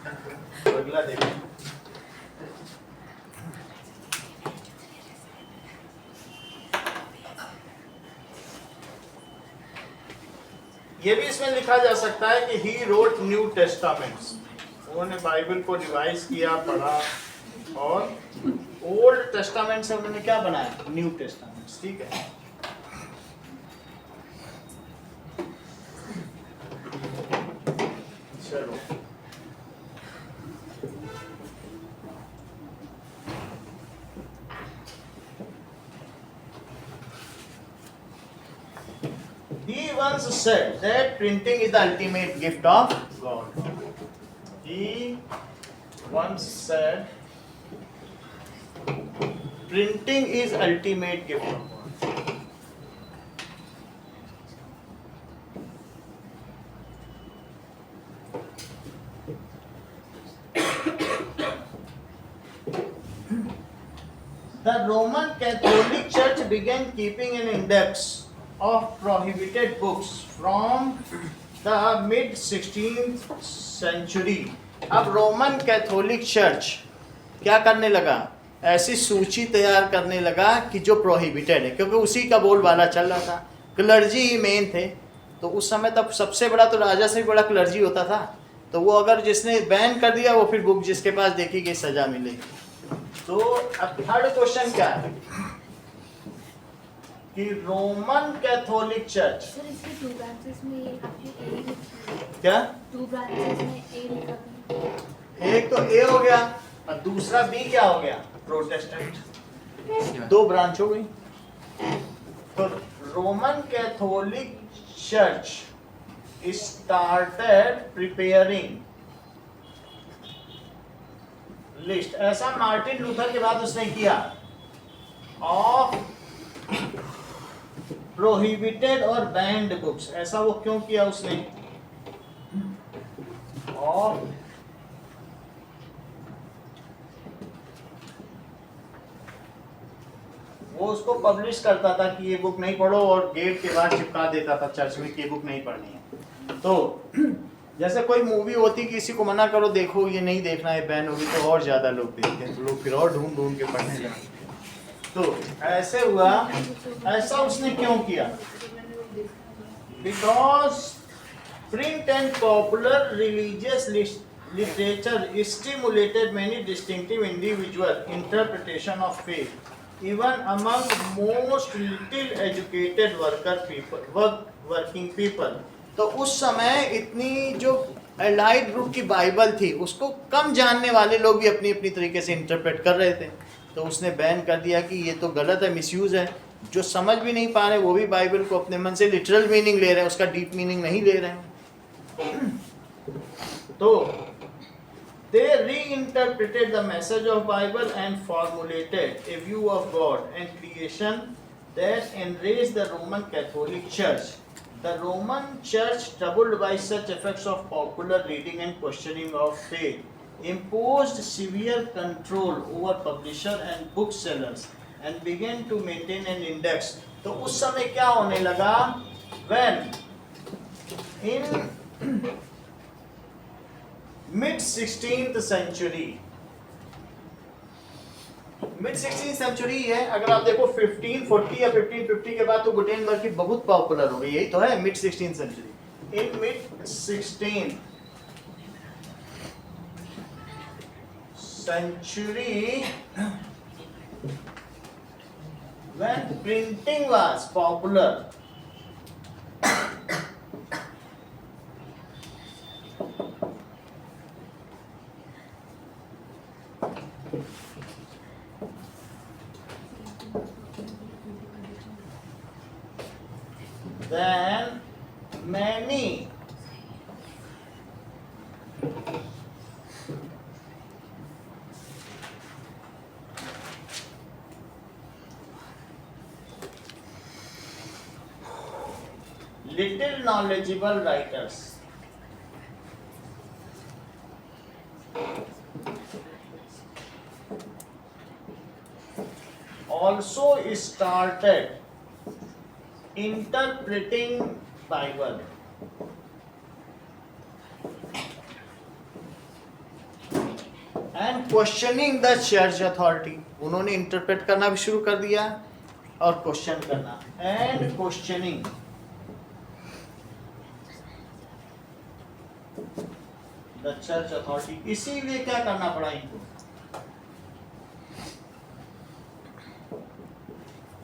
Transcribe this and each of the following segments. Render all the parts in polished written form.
अगला देखें। ये भी इसमें लिखा जा सकता है कि ही रोट न्यू टेस्टामेंट्स, उन्होंने बाइबल को रिवाइज किया, पढ़ा, और ओल्ड टेस्टामेंट से उन्होंने क्या बनाया, न्यू टेस्टामेंट्स। ठीक है, चलो He once said that printing is the ultimate gift of God. He once said printing is ultimate gift of God. The Roman Catholic Church began keeping an index of prohibited books from the mid 16th century. अब Roman Catholic church क्या करने लगा, ऐसी सूची तैयार करने लगा कि जो प्रोहिबिटेड है, क्योंकि उसी का बोलबाला चल रहा था, क्लर्जी ही मेन थे। तो उस समय तब सबसे बड़ा तो राजा से भी बड़ा क्लर्जी होता था, तो वो अगर जिसने बैन कर दिया वो फिर बुक जिसके पास देखी गई सजा मिलेगी। तो अब थर्ड क्वेश्चन क्या है कि रोमन कैथोलिक चर्च, सर इसके 2 ब्रांचेस में ये आपने ए लिखी है। क्या 2 ब्रांचेस में ए लिखा है। एक तो ए हो गया और दूसरा बी क्या हो गया, प्रोटेस्टेंट। 2 ब्रांच हो गई। तो Roman Catholic church started preparing list, ऐसा मार्टिन लूथर के बाद उसने किया, ऑफ प्रोहिबिटेड और बैंड बुक्स। ऐसा वो क्यों किया उसने, और वो उसको पब्लिश करता था कि ये बुक नहीं पढ़ो, और गेट के बाहर चिपका देता था चर्च में कि ये बुक नहीं पढ़नी है। तो जैसे कोई मूवी होती, किसी को मना करो देखो ये नहीं देखना है, बैन होगी, तो और ज्यादा लोग देखते हैं, तो लोग फिर और ढूंढ ढूंढ के पढ़ने लगे। तो ऐसे हुआ, ऐसा उसने क्यों किया, because print and popular religious literature stimulated many distinctive individual interpretation of faith even among most little educated working people. तो उस समय इतनी जो एलाइड ग्रुप की बाइबल थी उसको कम जानने वाले लोग भी अपनी अपनी तरीके से इंटरप्रेट कर रहे थे, तो उसने बैन कर दिया कि ये तो गलत है, मिसयूज है। जो समझ भी नहीं पा रहे वो भी बाइबल को अपने मन से लिटरल मीनिंग ले रहे हैं, उसका डीप मीनिंग नहीं ले रहे हैं। तो they reinterpreted the message of Bible and formulated a view of God and creation that enraged the Roman Catholic Church. The Roman Church, troubled by such effects of popular reading and questioning of faith, imposed severe control over publisher and booksellers and began to maintain an index. तो उस समय क्या होने लगा, when in mid 16th century, mid 16th century है, अगर आप देखो 1540 या 1550 के बाद तो गुटेनबर्ग की बहुत पॉपुलर हो गई, यही तो है mid 16th century. In mid 16th century when printing was popular, then many little knowledgeable writers also started interpreting Bible and questioning the church authority, उन्होंने इंटरप्रेट करना भी शुरू कर दिया और क्वेश्चन करना, and questioning the church authority. इसीलिए क्या करना पड़ा इनको,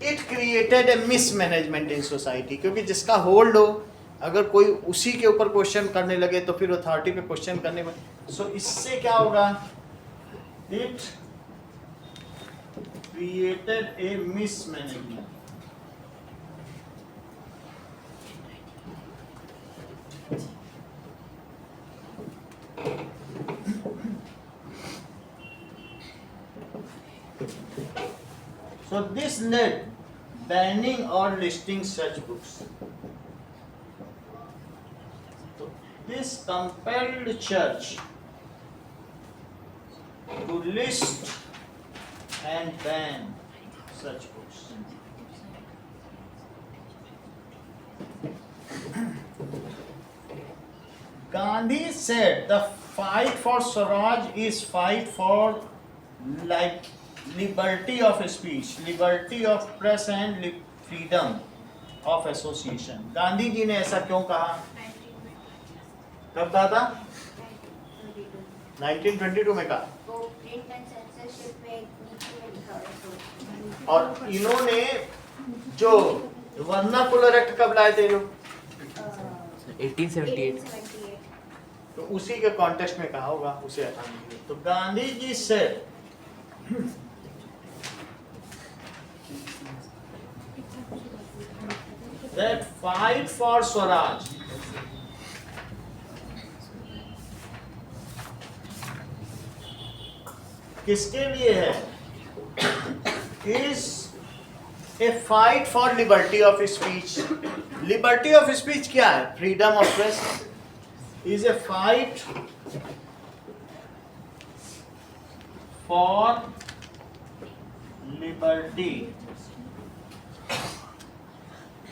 it created a mismanagement in society, क्योंकि जिसका होल्ड हो, अगर कोई उसी के ऊपर क्वेश्चन करने लगे तो फिर अथॉरिटी पे क्वेश्चन करने में, सो इससे क्या होगा, it created a mismanagement. So this led banning or listing such books. So this compelled church to list and ban such books. Gandhi said the fight for Swaraj is fight for like liberty of speech, liberty of press and freedom of association. Gandhi ji ने ऐसा क्यों कहा, कब कहा था, 1922 में कहा, और इन्होंने जो वर्नाकुलर एक्ट कब लाए थे लोग, 1878। तो उसी के कॉन्टेक्स्ट में कहा होगा उसे हटाने के लिए। तो गांधी जी से that fight for Swaraj किसके लिए है, is a fight for liberty of speech. Liberty of speech क्या है, freedom of press, is a fight for liberty।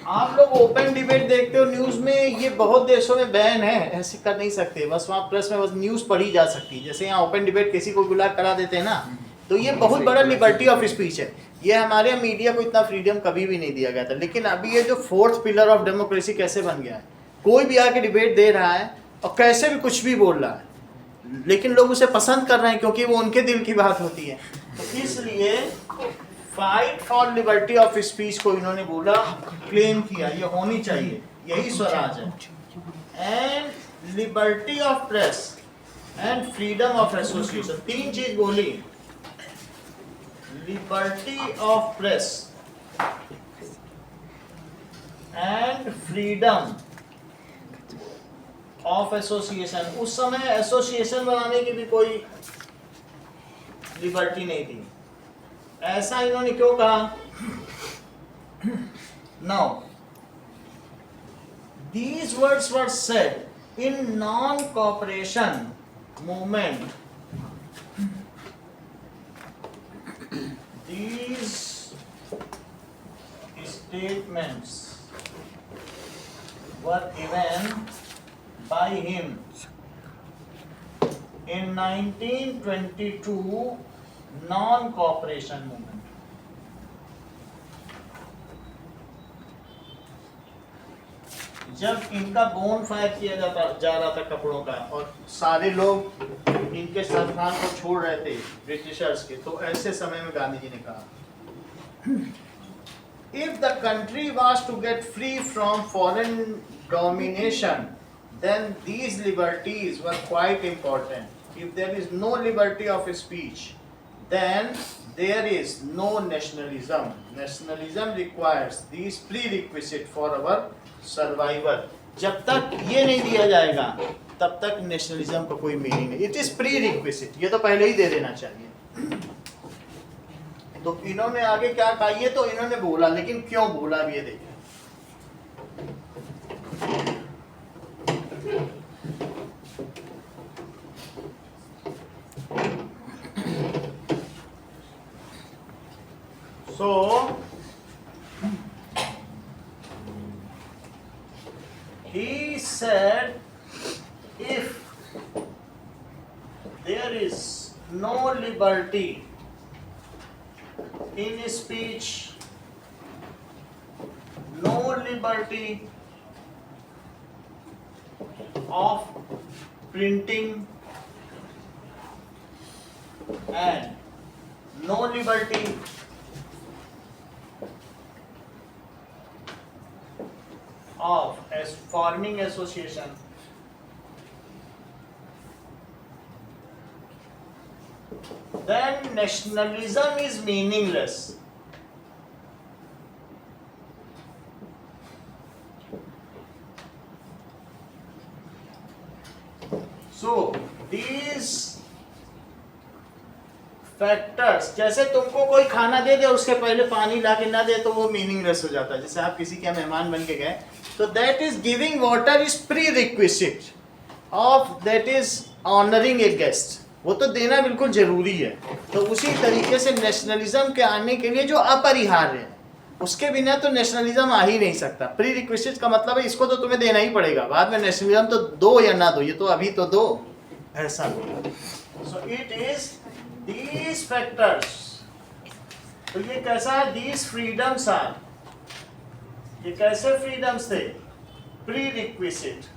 आप लोग ओपन डिबेट देखते हो न्यूज में, ये बहुत देशों में बैन है, ऐसे कर नहीं सकते, बस वहाँ प्रेस में बस न्यूज पढ़ी जा सकती है। जैसे यहाँ ओपन डिबेट किसी को बुला करा देते हैं ना, तो ये बहुत बड़ा लिबर्टी ऑफ स्पीच है। ये हमारे मीडिया को इतना फ्रीडम कभी भी नहीं दिया गया था, लेकिन अभी ये जो फोर्थ पिलर ऑफ डेमोक्रेसी कैसे बन गया है, कोई भी आके डिबेट दे रहा है और कैसे भी कुछ भी बोल रहा है, लेकिन लोग उसे पसंद कर रहे हैं क्योंकि वो उनके दिल की बात होती है। तो इसलिए fight for liberty of speech को इन्होंने बोला, क्लेम किया, ये होनी चाहिए, यही स्वराज है। And liberty of press and freedom of association, तीन चीज बोली, liberty of press and freedom of association. उस समय एसोसिएशन बनाने की भी कोई लिबर्टी नहीं थी। ऐसा इन्होंने क्यों कहा, now these words were said in non cooperation movement. These statements were given by him in 1922 non-cooperation movement. जब इनका बोन फायर किया जा रहा था कपड़ों का और सारे लोग इनके संस्थान को छोड़ रहे थे ब्रिटिशर्स के, तो ऐसे समय में गांधी जी ने कहा, if the country was to get free from foreign domination, then these liberties were quite important. If there is no liberty of speech, then there is no nationalism. Nationalism requires these prerequisites for our survival. जब तक ये नहीं दिया जाएगा तब तक nationalism का कोई मीनिंग नहीं। इट इज प्री रिक्विजिट, ये तो पहले ही दे देना चाहिए। तो इन्होंने आगे क्या कहा, ये तो इन्होंने बोला, लेकिन क्यों बोला ये देखिए। So he said, if there is no liberty in speech, no liberty of printing, and no liberty of as forming association, then nationalism is meaningless. So these factors, जैसे तुमको कोई खाना दे दे उसके पहले पानी ला के ना दे तो वो मीनिंगलेस हो जाता है। जैसे आप किसी के मेहमान बन के गए तो that is giving water is pre requisite of that is honouring A guest, वो तो देना बिल्कुल जरूरी है। तो उसी तरीके से नेशनलिज्म के आने के लिए जो अपरिहार्य है, उसके बिना तो नेशनलिज्म आ ही नहीं सकता। प्री रिक्विजिट का मतलब है इसको तो तुम्हें देना ही पड़ेगा, बाद में नेशनलिज्म तो दो या ना दो, ये तो अभी तो दो, ऐसा। So it is these factors, तो ये कैसा है, these freedoms are, ये कैसे freedoms थे, prerequisite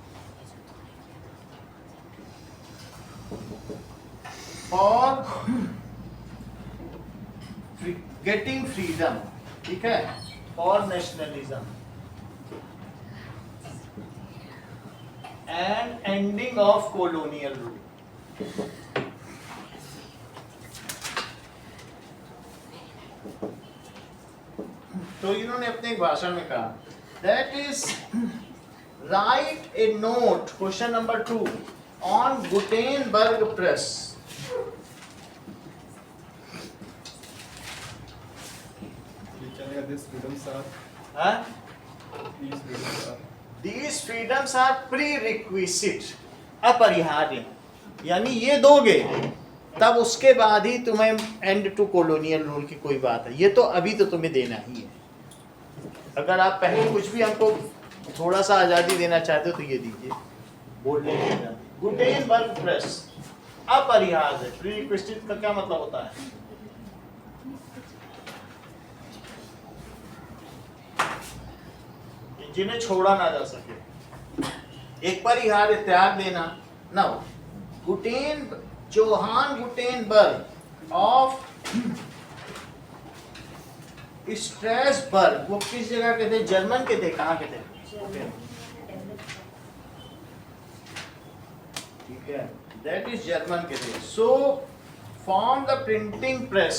for getting freedom, ठीक है, for nationalism and ending of colonial rule। तो इन्होंने अपने एक भाषण में कहा that is right A note, question number 2 on Gutenberg press. These freedoms are prerequisite, अपरिहार्य, यानी ये दोगे तब उसके बाद ही तुम्हें एंड टू कॉलोनियल रूल की कोई बात है, ये तो अभी तो तुम्हें देना ही है। अगर आप पहले कुछ भी हमको थोड़ा सा आज़ादी देना चाहते हो तो ये दीजिए, बोलने की आज़ादी। गुटेनबर्ग प्रेस अपरिहार्य है। प्रीरिक्विजिट का क्या मतलब होता है, जिन्हें छोड़ा ना जा सके, एक परिहार्य त्याग देना ना। जोहान गुटेनबर्ग ऑफ स्ट्रासबर्ग, वो किस जगह के थे, जर्मन के थे, कहाँ के थे, ठीक है, दैट इज जर्मन के थे। So form the printing press,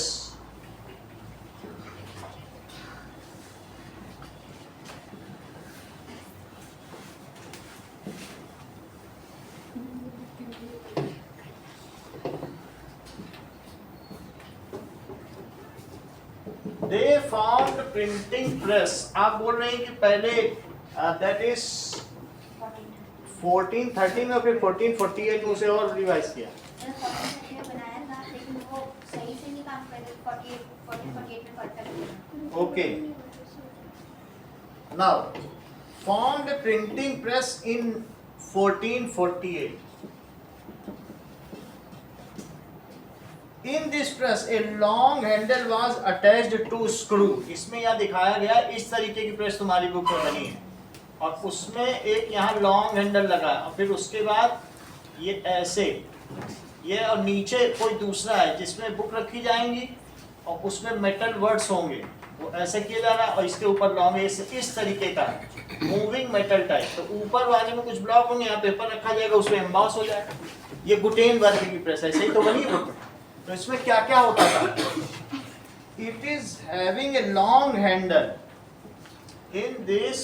they found printing press। आप बोल रहे हैं कि पहले दैट इज 1413 और फिर 1448 में उसे और रिवाइज किया। Okay, now formed a printing press in 1448। In this press a long handle was attached to screw। इसमें यहाँ दिखाया गया इस तरीके की प्रेस तुम्हारी बुक में बनी है और उसमें एक यहाँ लॉन्ग हैंडल लगा है और फिर उसके बाद ये ऐसे, ये और नीचे कोई दूसरा है जिसमें बुक रखी जाएंगी और उसमें मेटल वर्ड्स होंगे, वो ऐसे किया जा रहा है और इसके ऊपर लॉन्ग इस तरीके का मूविंग मेटल टाइप। तो ऊपर वाले में कुछ ब्लॉक होंगे, यहाँ पेपर रखा जाएगा, उसमें एम्बॉस हो जाएगा। ये गुटेनबर्ग की प्रेस ऐसे ही तो बनी बुक। तो इसमें क्या क्या होता था, it is having a long handle, in this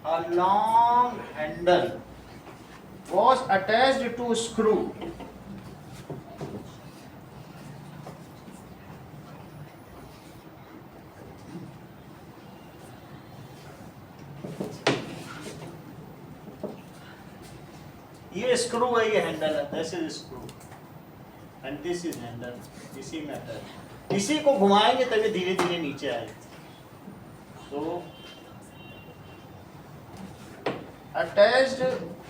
a long handle was attached to a screw। ये स्क्रू है, ये हैंडल है, this is screw and this is handle, इसी में आता है। इसी को घुमाएंगे तभी धीरे धीरे नीचे आएगा। तो attached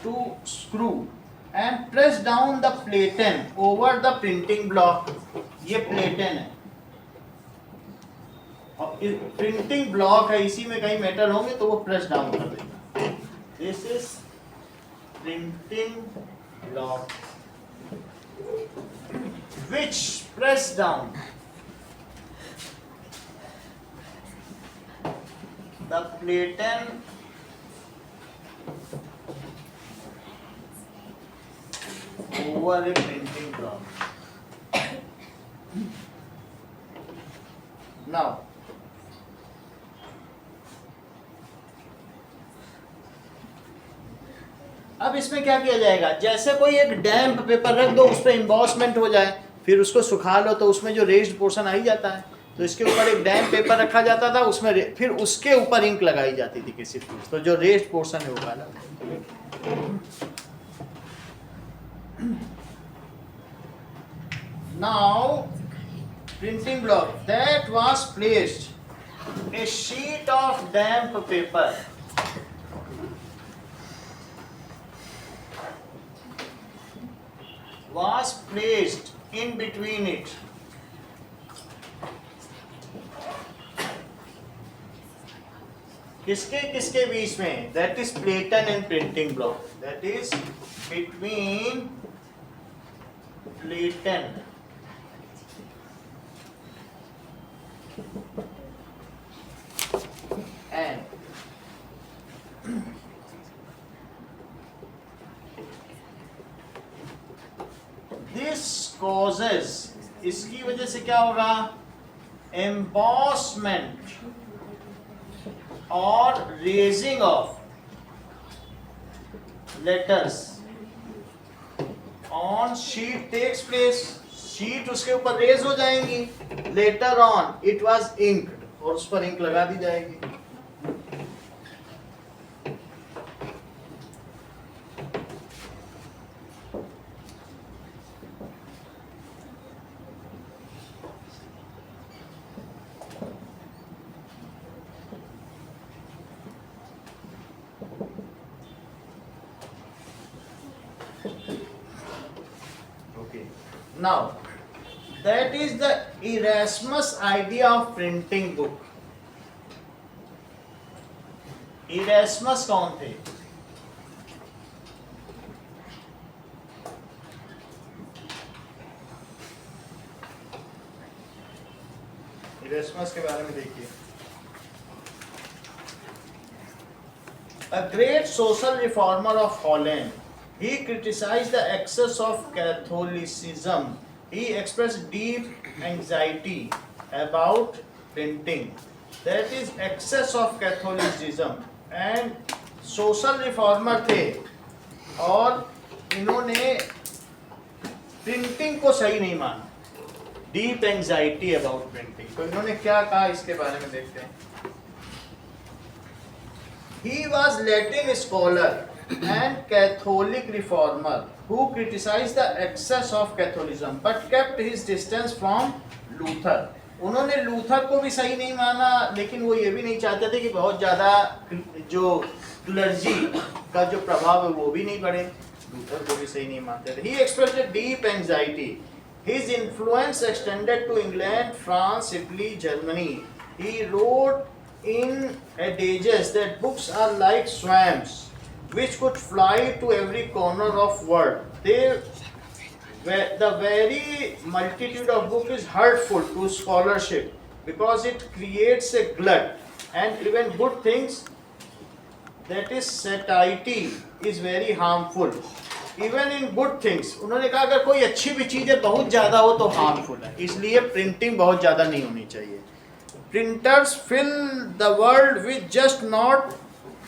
to screw and press down the platen over the printing block. ये प्लेटन है और प्रिंटिंग ब्लॉक है, इसी में कहीं मेटल होंगे तो वो प्रेस डाउन कर देगा. This is printing block which press down the platen over a printing block. Now अब इसमें क्या किया जाएगा, जैसे कोई एक डैम्प पेपर रख दो उस पर एम्बॉसमेंट हो जाए, फिर उसको सुखा लो तो उसमें जो रेज्ड पोर्शन आ ही जाता है. तो इसके ऊपर एक डैम्प पेपर रखा जाता था, उसमें फिर उसके ऊपर इंक लगाई जाती थी किसी फूल, तो जो रेज्ड पोर्शन है वो काला. Now printing block that was placed a sheet of damp paper was placed in between it. किसके किसके बीच में? That is platen and printing block. That is between platen and this causes, इसकी वजह से क्या होगा, embossment or raising of letters on sheet takes place. sheet उसके ऊपर रेज हो जाएंगी, later on it was inked और उस पर इंक लगा दी जाएगी. Now, that is the Erasmus idea of printing book. Erasmus कौन थे? Erasmus के बारे में देखिए. A great social reformer of Holland. He criticized the excess of Catholicism. He expressed deep anxiety about printing. That is excess of Catholicism. And social reformer थे और इन्होंने printing को सही नहीं माना. Deep anxiety about printing. तो इन्होंने क्या कहा इसके बारे में देखते हैं. He was Latin scholar and Catholic reformer who criticized the excess of Catholicism but kept his distance from Luther. उन्होंने लूथर को भी सही नहीं माना, लेकिन वो ये भी नहीं चाहते थे कि बहुत ज़्यादा जो क्लर्जी का जो प्रभाव है वो भी नहीं पड़े. लूथर को भी सही नहीं मानते थे. He expressed a deep anxiety. His influence extended to England, France, Italy, Germany. He wrote in adages that books are like swans which could fly to every corner of world. The very multitude of book is hurtful to scholarship because it creates a glut, and even good things, that is satiety, is very harmful. Even in good things, उन्होंने कहा अगर कोई अच्छी भी चीज़ें बहुत ज़्यादा हो तो harmful है, इसलिए प्रिंटिंग बहुत ज़्यादा नहीं होनी चाहिए. Printers fill the world with just not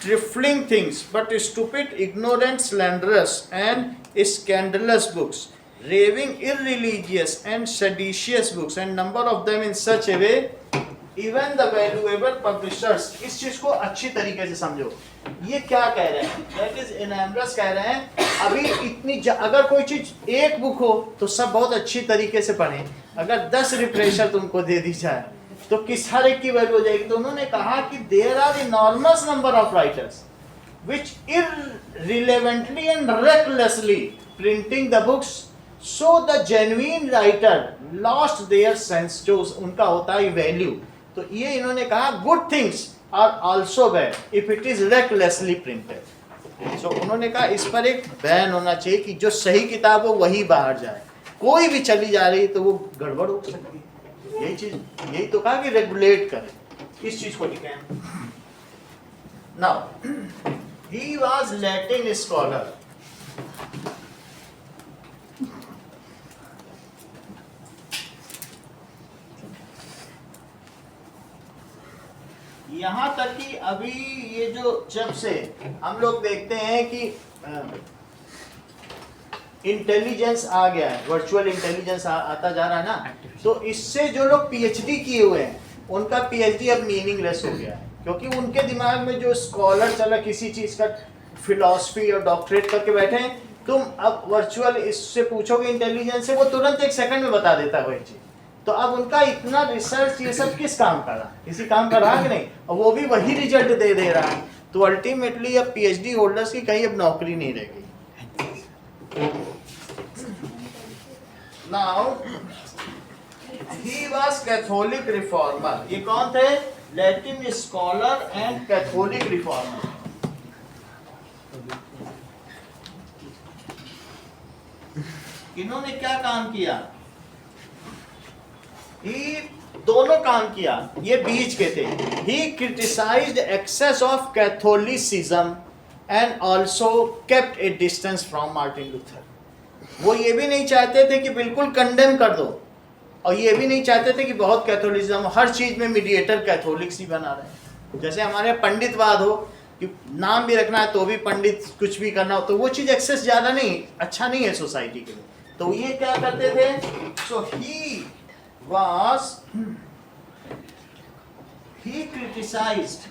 trifling things, but stupid, ignorant, slanderous, and scandalous books, raving, irreligious, and seditious books, and number of them in such a way, even the valuable publishers. इस चीज को अच्छी तरीके से समझो. ये क्या कह रहे हैं? That is Enamrus कह रहे हैं अभी इतनी अगर कोई चीज एक बुक हो तो सब बहुत अच्छी तरीके से पढ़ें. अगर 10 रिफ्रेशर तुमको दे दी जाए तो किस हर एक की वैल्यू हो जाएगी. तो उन्होंने कहा कि there are enormous number of writers which irrelevantly and recklessly printing the books, so the genuine writer lost their sense, जो उनका होता है वैल्यू। तो ये इन्होंने कहा good things are also bad if it is recklessly printed. So उन्होंने कहा इस पर एक बैन होना चाहिए कि जो सही किताब हो वही बाहर जाए, कोई भी चली जा रही तो वो गड़बड़ हो सकती है। यही तो कहा कि रेगुलेट करें इस चीज को लिखें। Now he was Latin scholar, यहां तक कि अभी ये जो जब से हम लोग देखते हैं कि इंटेलिजेंस आ गया है, वर्चुअल इंटेलिजेंस आता जा रहा है ना, तो इससे जो लोग पीएचडी किए हुए हैं उनका पीएचडी अब मीनिंगलेस हो गया है, क्योंकि उनके दिमाग में जो स्कॉलर चला किसी चीज का फिलॉसफी और डॉक्टरेट करके बैठे हैं, तुम अब वर्चुअल इससे पूछोगे इंटेलिजेंस से, वो तुरंत एक सेकंड में बता देता है वही चीज। तो अब उनका इतना रिसर्च ये सब किस काम का रहा, किसी काम का रहा कि नहीं, और वो भी वही रिजल्ट दे रहा है। तो अल्टीमेटली अब पीएचडी होल्डर्स की कहीं अब नौकरी नहीं रह गई। Now he was Catholic reformer, ये कौन थे? Latin scholar and Catholic reformer. इन्होंने क्या काम किया? ही दोनों काम किया, ये बीच के थे। He criticised excess of Catholicism and also kept a distance from Martin Luther. वो ये भी नहीं चाहते थे कि बिल्कुल कंडेम कर दो, और ये भी नहीं चाहते थे कि बहुत कैथोलिज्म, हर चीज में मीडिएटर कैथोलिक्स ही बना रहे। जैसे हमारे पंडितवाद हो कि नाम भी रखना है तो भी पंडित, कुछ भी करना हो तो वो चीज एक्सेस ज्यादा नहीं, अच्छा नहीं है सोसाइटी के लिए। तो ये क्या करते थे? सो he criticized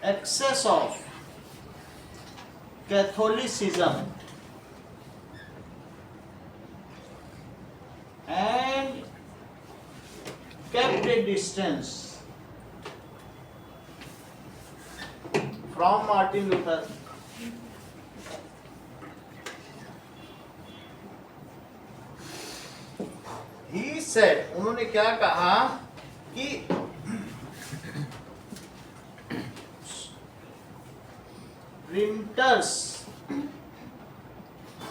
excess of Catholicism and kept a distance from Martin Luther. He said, उन्होंने क्या कहा कि printers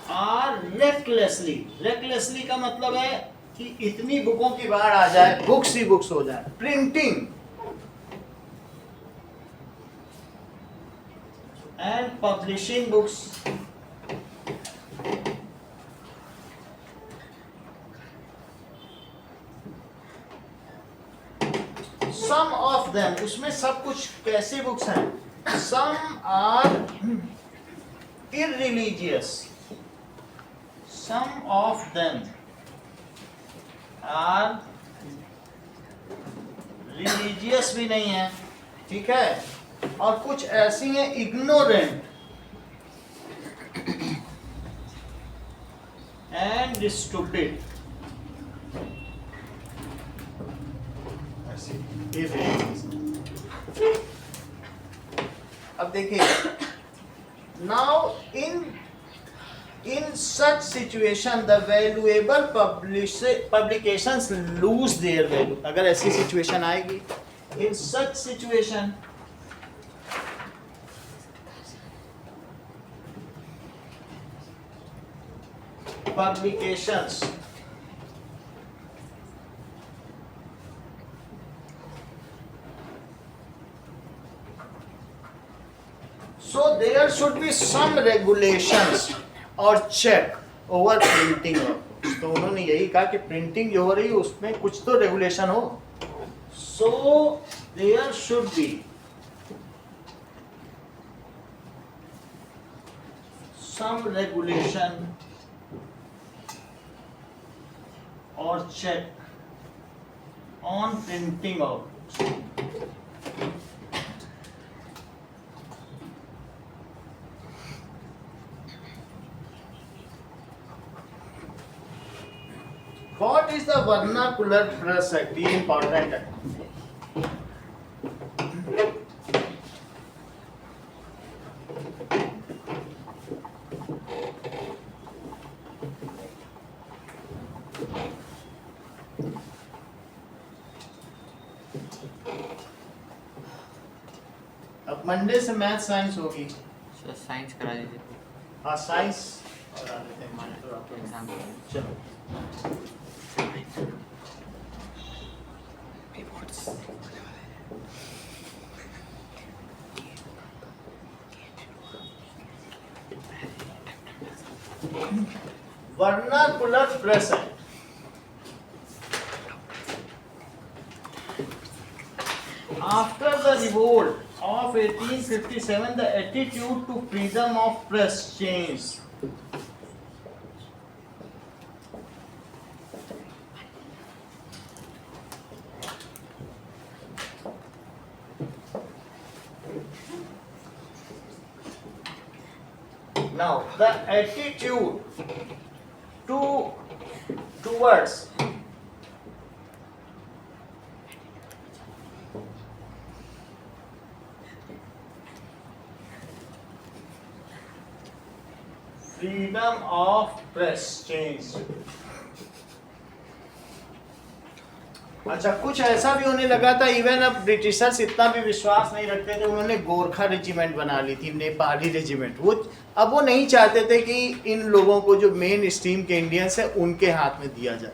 are recklessly का मतलब है कि इतनी बुकों की बाढ़ आ जाए, बुक्स ही बुक्स हो जाए, printing and publishing books some of them, उसमें सब कुछ कैसे बुक्स हैं? some are irreligious, some of them are religious भी नहीं है, ठीक है, और कुछ ऐसी हैं ignorant and stupid। अब देखिए, now in such situation the valuable publications lose their value. अगर ऐसी सिचुएशन आएगी, in such situation publications so there should be some regulations or check over printing of books। तो उन्होंने यही कहा कि प्रिंटिंग जो हो रही है उसमें कुछ तो रेगुलेशन हो। so there should be some regulation or check on printing of books। What is the vernacular press act? ये important है। अब मंडे से मैथ साइंस होगी। सर साइंस करा दीजिए। हाँ साइंस करा देते हैं हमारा तो आपको एग्जाम चलो। Vernacular press act. After the revolt of 1857, the attitude to freedom of press changed. Now, the attitude towards freedom of press changed. अच्छा, कुछ ऐसा भी होने लगा था, इवन अब ब्रिटिशर्स इतना भी विश्वास नहीं रखते थे, उन्होंने गोरखा रेजिमेंट बना ली थी, नेपाली रेजिमेंट। वो नहीं चाहते थे कि इन लोगों को जो मेन स्ट्रीम के इंडियंस है उनके हाथ में दिया जाए,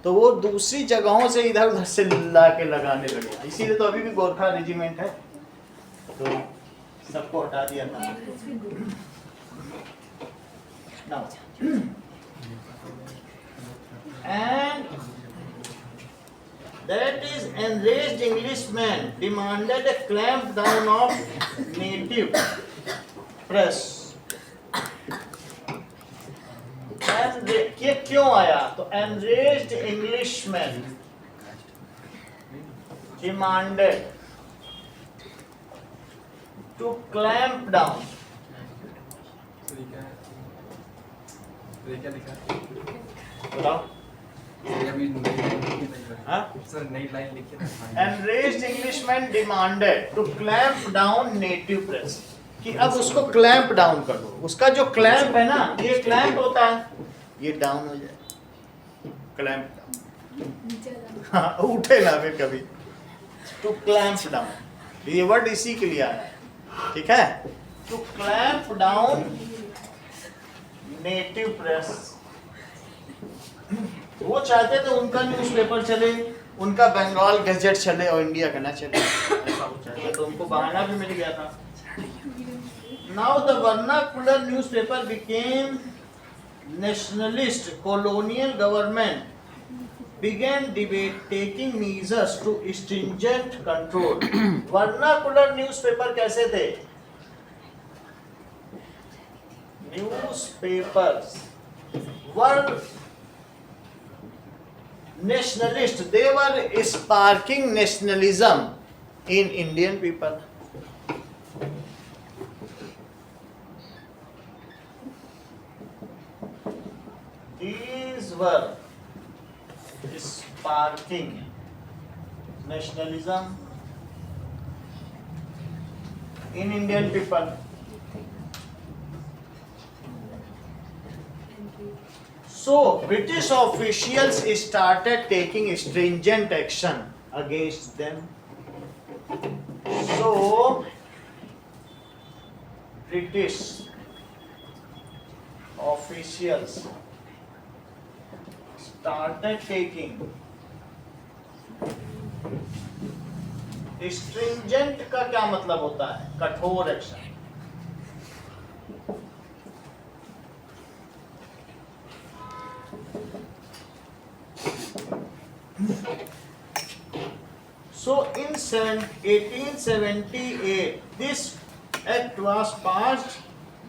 तो वो दूसरी जगहों से इधर उधर से ला के लगाने लगे। इसीलिए तो अभी भी गोरखा रेजिमेंट है, तो सबको हटा दिया था। Now, and that is enraged Englishmen demanded a clamp down of native press. And ये क्यों आया? तो enraged Englishmen demanded to clamp down. क्या लिखा? बताओ। हाँ? सर नई लाइन लिखी ना। Enraged Englishmen demanded to clamp down native press, कि अब उसको clamp down कर दो। उसका जो clamp है ना, ये clamp होता है, ये down हो जाए, clamp down। हाँ, उठे ना फिर कभी। To clamp down, ये वर्ड इसी के लिए आया है, ठीक है? To clamp down native press. वो चाहते थे उनका न्यूज़पेपर चले, उनका बंगाल गजेट चले और इंडिया का ना चले, ऐसा वो चाहते, तो उनको बहाना भी मिल गया था। Now the vernacular newspaper became nationalist. colonial government began debate taking measures to stringent control। Vernacular newspaper कैसे थे? Newspapers were nationalist. They were sparking nationalism in Indian people. These were sparking nationalism in Indian people. So British officials started taking stringent action against them. So British officials started taking stringent का क्या मतलब होता है? कठोर action. So in 1878, this act was passed,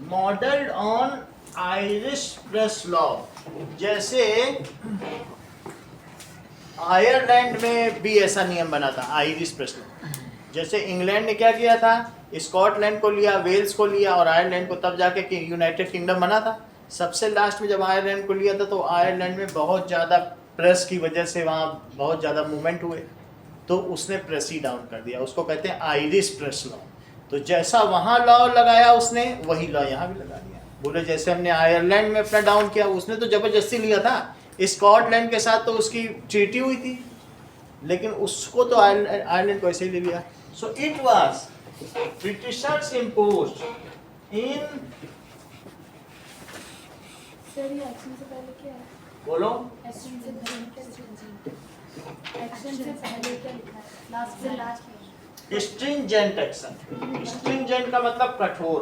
modeled on Irish press law। जैसे Ireland में भी ऐसा नियम बना था, आयरिश प्रेस लॉ। जैसे इंग्लैंड ने क्या किया था, स्कॉटलैंड को लिया, वेल्स को लिया और आयरलैंड को, तब जाके यूनाइटेड किंगडम बना था। सबसे लास्ट में जब आयरलैंड को लिया था तो आयरलैंड में बहुत ज़्यादा प्रेस की वजह से वहाँ बहुत ज़्यादा मूवमेंट हुए, तो उसने प्रेस ही डाउन कर दिया। उसको कहते हैं आयरिश प्रेस लॉ। तो जैसा वहाँ लॉ लगाया उसने, वही लॉ यहाँ भी लगा दिया। बोले जैसे हमने आयरलैंड में अपना डाउन किया, उसने तो ज़बरदस्ती लिया था। स्कॉटलैंड के साथ तो उसकी ट्रीटी हुई थी, लेकिन उसको तो आयरलैंड को ऐसे ही ले लिया। So it was Britishers imposed in sir ये एक्शन से पहले क्या है? बोलो एक्शन से पहले क्या लिखा है? एक्शन से पहले क्या लिखा है? लास्ट से लास्ट stringent action. Stringent का मतलब कठोर,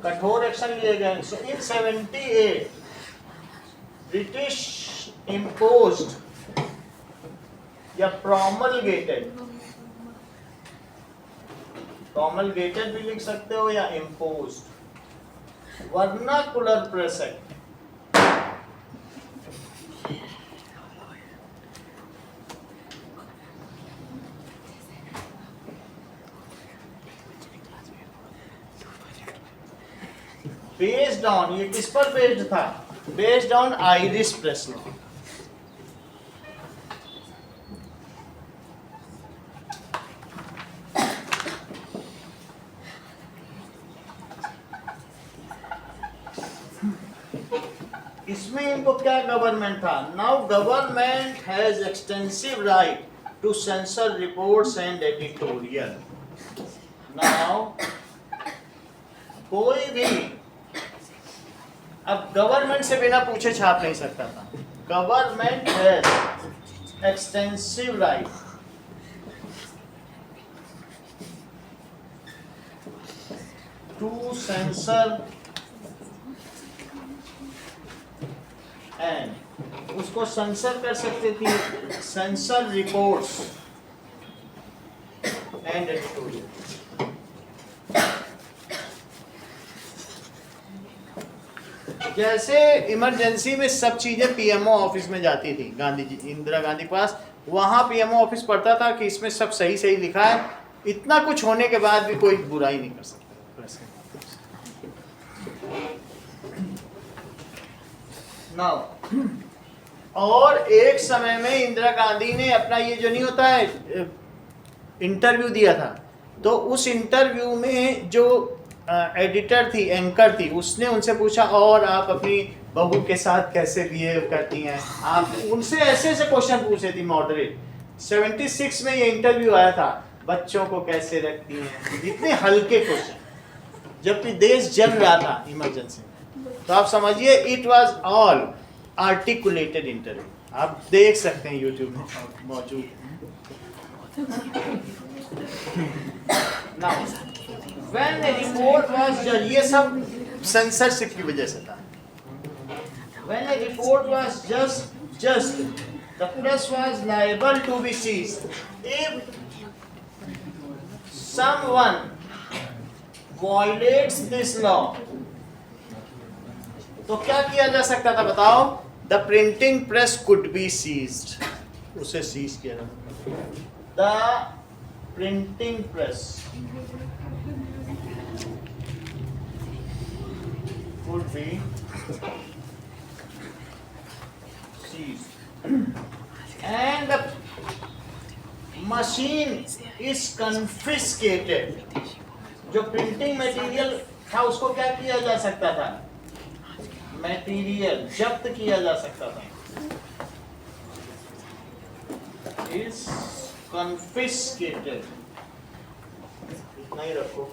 कठोर एक्शन लिए गए. So in 78 British imposed या promulgated भी लिख सकते हो या imposed vernacular press act. Based on, ये किस पर बेस्ड था? Based on Irish press law. इसमें इनको क्या गवर्नमेंट था? Now government has extensive right to sensor reports and editorial. Now कोई भी अब गवर्नमेंट से बिना पूछे छाप नहीं सकता था. Government has extensive right to sensor and उसको सेंसर कर सकती थी, सेंसर रिपोर्ट्स एंड एडिटोरियल. जैसे इमरजेंसी में सब चीजें पीएमओ ऑफिस में जाती थी, गांधी जी, इंदिरा गांधी के पास, वहां पीएमओ ऑफिस पढ़ता था कि इसमें सब सही सही लिखा है. इतना कुछ होने के बाद भी कोई बुराई नहीं कर सकता. नाउ और एक समय में इंदिरा गांधी ने अपना ये जो नहीं होता है इंटरव्यू दिया था, तो उस इंटरव्यू में जो एडिटर थी, एंकर थी, उसने उनसे पूछा और आप अपनी बहू के साथ कैसे बिहेव करती हैं. आप उनसे ऐसे ऐसे क्वेश्चन पूछे थी मॉडरेट. 76 में ये इंटरव्यू आया था, बच्चों को कैसे रखती हैं, इतने हल्के क्वेश्चन, जबकि देश जल रहा था इमरजेंसी में. तो आप समझिए it was all articulated interview. आप देख सकते हैं यूट्यूब में मौजूद. Now when a report was judged, ये सब सेंसरशिप की वजह से था. When a report was judged, the press was liable to be seized if someone violates this law. तो क्या किया जा सकता था बताओ? The printing press could be seized. उसे सीज किया जा सकता. The printing press could be seized. And the machine is confiscated. जो प्रिंटिंग मटेरियल था उसको क्या किया जा सकता था? मटेरियल जब्त किया जा सकता था. Is confiscated. इतना ही रखो.